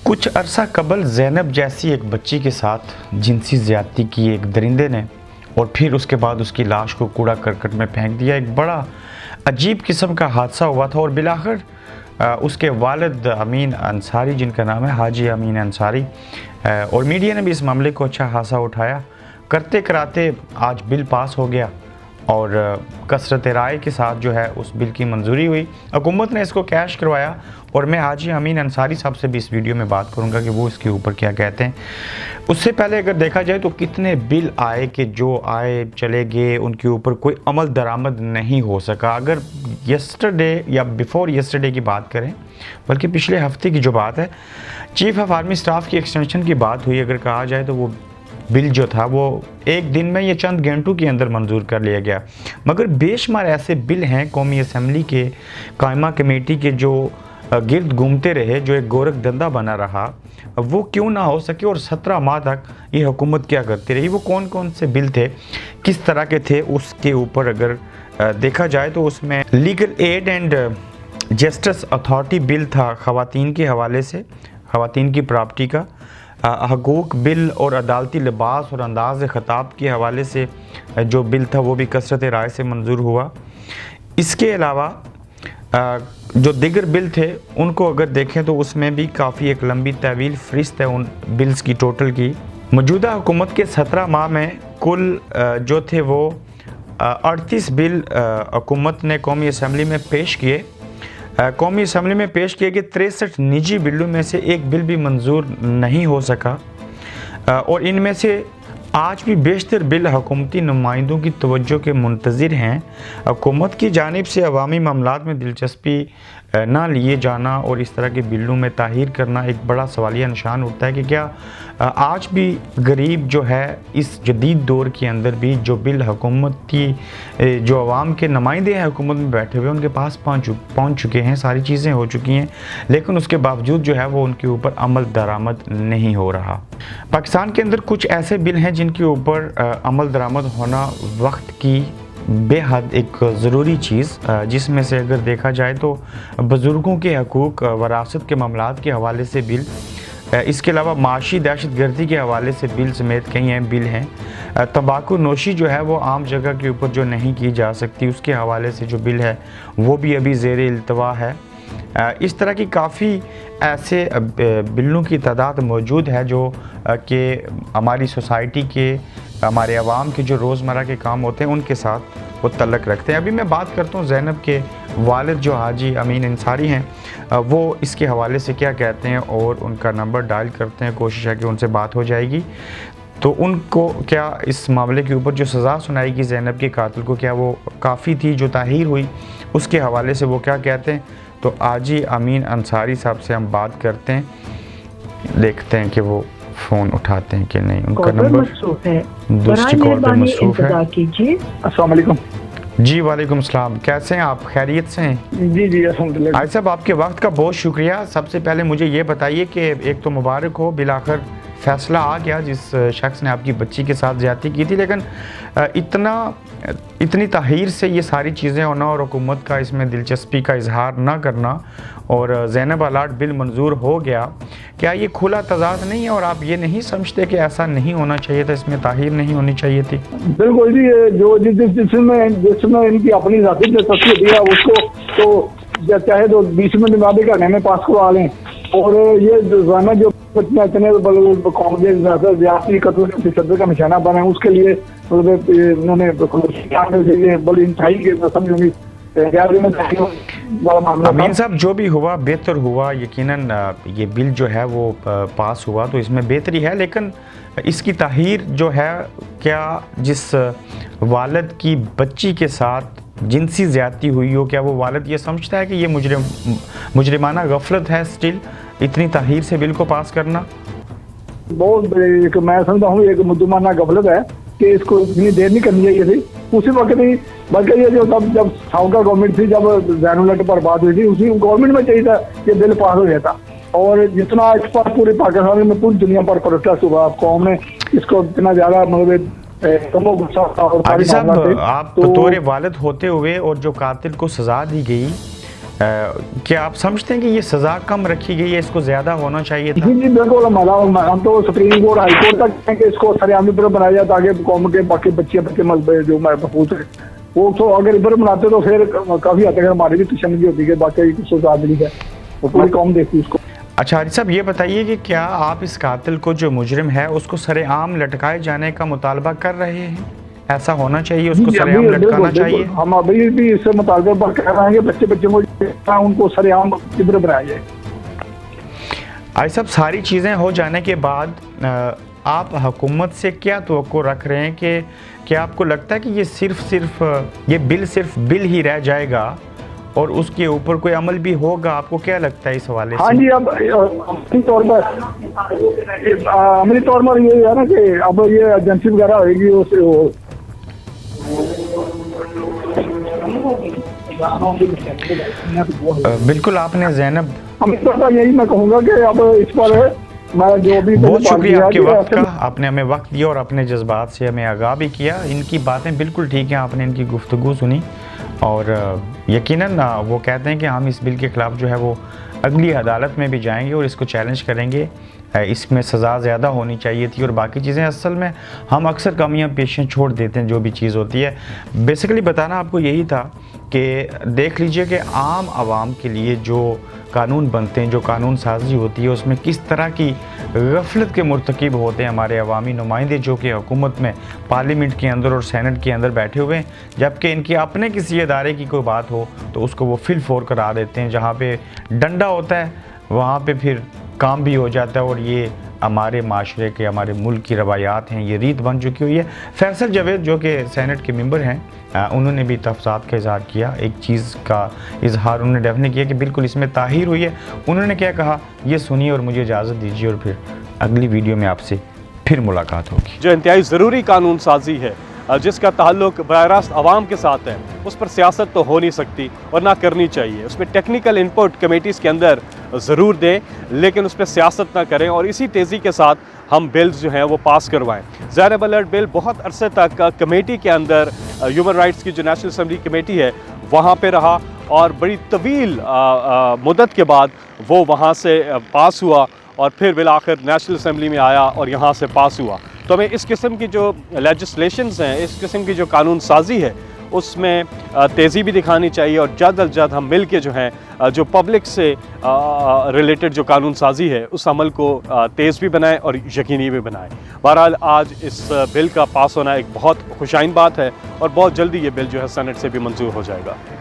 कुछ अरसा कबल ज़ैनब जैसी एक बच्ची के साथ जिनसी ज़्यादती की एक दरिंदे ने और फिर उसके बाद उसकी लाश को कूड़ा करकट में फेंक दिया। एक बड़ा अजीब किस्म का हादसा हुआ था और बिलाखिर उसके वालिद अमीन अंसारी, जिनका नाम है हाजी अमीन अंसारी, और मीडिया ने भी इस मामले को अच्छा खासा उठाया। करते कराते आज बिल पास हो गया और कसरत राय के साथ जो है उस बिल की मंजूरी हुई। हुकूमत ने इसको कैश करवाया और मैं हाजी अमीन अंसारी साहब से भी इस वीडियो में बात करूंगा कि वो इसके ऊपर क्या कहते हैं। उससे पहले अगर देखा जाए तो कितने बिल आए कि जो आए चले गए, उनके ऊपर कोई अमल दरामद नहीं हो सका। अगर यस्टरडे या बिफोर यस्टरडे की बात करें, बल्कि पिछले हफ्ते की जो बात है, चीफ ऑफ आर्मी स्टाफ की एक्सटेंशन की बात हुई। अगर कहा जाए तो वो बिल जो था वो एक दिन में या चंद घंटों के अंदर मंजूर कर लिया गया। मगर बेशुमार ऐसे बिल हैं कौमी असम्बली के कायमा कमेटी के जो गिर्द घूमते रहे, जो एक गोरख धंधा बना रहा, वो क्यों ना हो सके। और 17 माह तक ये हुकूमत क्या करती रही, वो कौन कौन से बिल थे, किस तरह के थे, उसके ऊपर अगर देखा जाए तो उसमें legal aid and justice authority bill था ख़वातीन के हवाले से, ख़वातीन की प्रॉपर्टी का। हकूक़ बिल और अदालती लिबास और अंदाज़ ख़िताब के हवाले से जो बिल था वो भी कसरत राय से मंजूर हुआ। इसके अलावा जो दिगर बिल थे उनको अगर देखें तो उसमें भी काफ़ी एक लंबी तवील फ़हरिस्त है उन बिल्स की टोटल की। मौजूदा हुकूमत के 17 माह में कुल जो थे वो 38 बिल हुकूमत ने कौमी असम्बली में पेश किए। कौमी असम्बली में पेश किए गए 63 निजी बिलों में से एक बिल भी मंजूर नहीं हो सका और इनमें से आज भी बेशतर बिल हुकूमती नुमाइंदों की तवज्जो के मुंतज़िर हैं। हुकूमत की जानिब से अवामी मामलात में दिलचस्पी ना लिए जाना और इस तरह के बिलों में ताहीर करना एक बड़ा सवालिया निशान उठता है कि क्या आज भी गरीब जो है इस जदीद दौर के अंदर भी जो बिल हुकूमत की जो अवाम के नुमाइंदे हैं हुकूमत में बैठे हुए उनके पास पहुँच चुके हैं, सारी चीज़ें हो चुकी हैं, लेकिन उसके बावजूद जो है वो उनके ऊपर अमल दरामद नहीं हो रहा। पाकिस्तान के अंदर कुछ ऐसे बिल हैं जिनके ऊपर अमल दरामद होना वक्त की बेहद एक ज़रूरी चीज़, जिसमें से अगर देखा जाए तो बुज़ुर्गों के हकूक़, वरासत के मामलात के हवाले से बिल, इसके अलावा माशी दहशत गर्दी के हवाले से बिल समेत कई बिल हैं। तंबाकू नोशी जो है वो आम जगह के ऊपर जो नहीं की जा सकती उसके हवाले से जो बिल है वो भी अभी ज़ेर इल्तवा है। इस तरह की काफ़ी ऐसे बिलों की तादाद मौजूद है जो कि हमारी सोसाइटी के, हमारे अवाम के जो रोज़मर्रा के काम होते हैं उनके साथ वो तल्लक रखते हैं। अभी मैं बात करता हूँ ज़ैनब के वालिद जो हाजी अमीन अंसारी हैं, वो इसके हवाले से क्या कहते हैं और उनका नंबर डायल करते हैं। कोशिश है कि उनसे बात हो जाएगी तो उनको क्या इस मामले के ऊपर जो सज़ा सुनाएगी ज़ैनब के कातिल को, क्या वो काफ़ी थी जो ताहीर हुई, उसके हवाले से वो क्या कहते हैं। तो हाजी अमीन अंसारी साहब से हम बात करते हैं, देखते हैं कि वो फ़ोन उठाते हैं कि नहीं। उनका नंबर दूसरी कॉल पर मसरूफ़ है। अस्सलाम वालेकुम। जी वालेकुम सलाम, कैसे हैं आप, खैरियत से हैं? जी जी अल्हम्दुलिल्लाह। भाई साहब आपके वक्त का बहुत शुक्रिया। सबसे पहले मुझे ये बताइए कि एक तो मुबारक हो, बिलाखिर फ़ैसला आ गया जिस शख्स ने आपकी बच्ची के साथ ज़्यादती की थी, लेकिन इतनी ताहीर से ये सारी चीज़ें होना और हुकूमत का इसमें दिलचस्पी का इजहार ना करना और ज़ैनब अलाट बिल मंजूर हो गया, क्या ये खुला तजाद नहीं है और आप ये नहीं समझते कि ऐसा नहीं होना चाहिए था, इसमें ताहीर नहीं होनी चाहिए थी? बिल्कुल जी, जो जिसमें इनकी अपनी ज़ाती दिलचस्पी दिया उसको तो चाहे तो 20 मिनट बाद का में पास करवा लें। और ये ज़माना जो इतने ज्यादा कत्ल का निशाना बना उसके लिए उन्होंने बड़ी इंतहाई के समझ अमीन साहब जो भी हुआ बेहतर हुआ। यकीनन ये बिल जो है वो पास हुआ तो इसमें बेहतरी है, लेकिन इसकी ताहीर जो है, क्या जिस वालिद की बच्ची के साथ जिनसी ज़्यादती हुई हो, क्या वो वालिद ये समझता है कि ये मुजरिमाना गफलत है स्टिल इतनी ताहीर से बिल को पास करना? बहुत मैं समझता हूँ एक मुजरिमाना गफलत है कि इसको इतनी देर नहीं करनी चाहिए थी उसी वक्त ही। बल्कि ये जो जब साउका गवर्नमेंट थी, जब ज़ैनुल पर बात हुई थी, उसी गवर्नमेंट में चाहिए था कि बिल पास हो जाता। और जितना इस पर पूरे पाकिस्तान में पूरी दुनिया पर प्रोटेस्ट हुआ, कौम ने इसको इतना ज़्यादा मतलब साहब आप बतौर वालिद होते हुए और जो कातिल को सज़ा दी गई, क्या आप समझते हैं कि ये सज़ा कम रखी गई है, इसको ज़्यादा होना चाहिए था? जी जी बिल्कुल, हम तो सुप्रीम कोर्ट हाई कोर्ट तक हैं कि इसको सरेआम पर बनाया जाए ताकि कौम के बाकी बच्चे जो महफूज है वो, तो अगर इधर बनाते तो फिर काफ़ी हद तक हमारी भी तशन्नुदी होती है, बाकी कुछ सजा मिली है वो पूरी कौम देखती उसको। अच्छा हारिस साहब, ये बताइए कि क्या आप इस कातिल को, जो मुजरिम है, उसको सरेआम लटकाए जाने का मुतालबा कर रहे हैं? ऐसा होना चाहिए, उसको सरेआम लटकाना चाहिए? हम अभी भी इस मुतालबे पर कह रहे हैं कि बच्चे को उनको सरेआम इधर बनाया जाए। हारिस साहब, सारी चीज़ें हो जाने के बाद आप हुकूमत से क्या तवक्को रख रहे हैं कि क्या आपको लगता है कि ये बिल सिर्फ बिल ही रह जाएगा और उसके ऊपर कोई अमल भी होगा? आपको क्या लगता है इस हवाले से? हाँ जी, अब अमली तौर पर ये है ना कि अब ये एजेंसी वगैरह होगी उसे बिल्कुल आपने ज़ैनब, यही मैं कहूँगा कि अब इस पर मैं जो भी बहुत शुक्रिया आपके वक्त का, आपने हमें वक्त दिया और अपने जज्बात से हमें आगाह भी किया। इनकी बातें बिल्कुल ठीक हैं, आपने इनकी गुफ्तगू सुनी और यकीनन वो कहते हैं कि हम इस बिल के ख़िलाफ़ जो है वो अगली अदालत में भी जाएंगे और इसको चैलेंज करेंगे। इसमें सज़ा ज़्यादा होनी चाहिए थी और बाकी चीज़ें, असल में हम अक्सर कमियां पेशें छोड़ देते हैं जो भी चीज़ होती है। बेसिकली बताना आपको यही था कि देख लीजिए कि आम आवाम के लिए जो कानून बनते हैं, जो कानून साजी होती है, उसमें किस तरह की गफलत के मुर्तकिब होते हैं हमारे अवामी नुमाइंदे, जो कि हुकूमत में पार्लियामेंट के अंदर और सेनेट के अंदर बैठे हुए हैं, जबकि इनके अपने किसी अदारे की कोई बात हो तो उसको वो फिल फोर करा देते हैं। जहाँ पे डंडा होता है वहाँ पे फिर काम भी हो जाता है और ये हमारे माशरे के, हमारे मुल्क की रवायात हैं, ये रीत बन चुकी हुई है। फैसल जावेद जो कि सेनेट के मेंबर हैं, उन्होंने भी तफसात का इजहार किया। एक चीज़ का इजहार उन्होंने डेफिनेटली किया कि बिल्कुल इसमें ताहीर हुई है। उन्होंने क्या कहा, ये सुनिए और मुझे इजाज़त दीजिए और फिर अगली वीडियो में आपसे फिर मुलाकात होगी। जो इंतहाई ज़रूरी कानून साजी है जिसका ताल्लुक बराह रास्त आवाम के साथ है, उस पर सियासत तो हो नहीं सकती और ना करनी चाहिए। उसमें टेक्निकल इनपुट कमेटीज़ के अंदर ज़रूर दें, लेकिन उस पर सियासत ना करें और इसी तेज़ी के साथ हम बिल्स जो हैं वो पास करवाएं। ज़ैनब अलर्ट बिल बहुत अरसे तक कमेटी के अंदर, ह्यूमन राइट्स की जो नेशनल असम्बली कमेटी है वहाँ पे रहा और बड़ी तवील मुद्दत के बाद वो वहाँ से पास हुआ और फिर बिल आखिर नेशनल असम्बली में आया और यहाँ से पास हुआ। तो हमें इस किस्म की जो लेजिस्लेशंस हैं, इस किस्म की जो कानून साजी है, उसमें तेज़ी भी दिखानी चाहिए और जल्द अज जल्द हम मिल के जो हैं जो पब्लिक से रिलेटेड जो कानून साजी है उस अमल को तेज़ भी बनाएं और यकीनी भी बनाएं। बहरहाल आज इस बिल का पास होना एक बहुत खुशाइन बात है और बहुत जल्दी ये बिल जो है सेनेट से भी मंजूर हो जाएगा।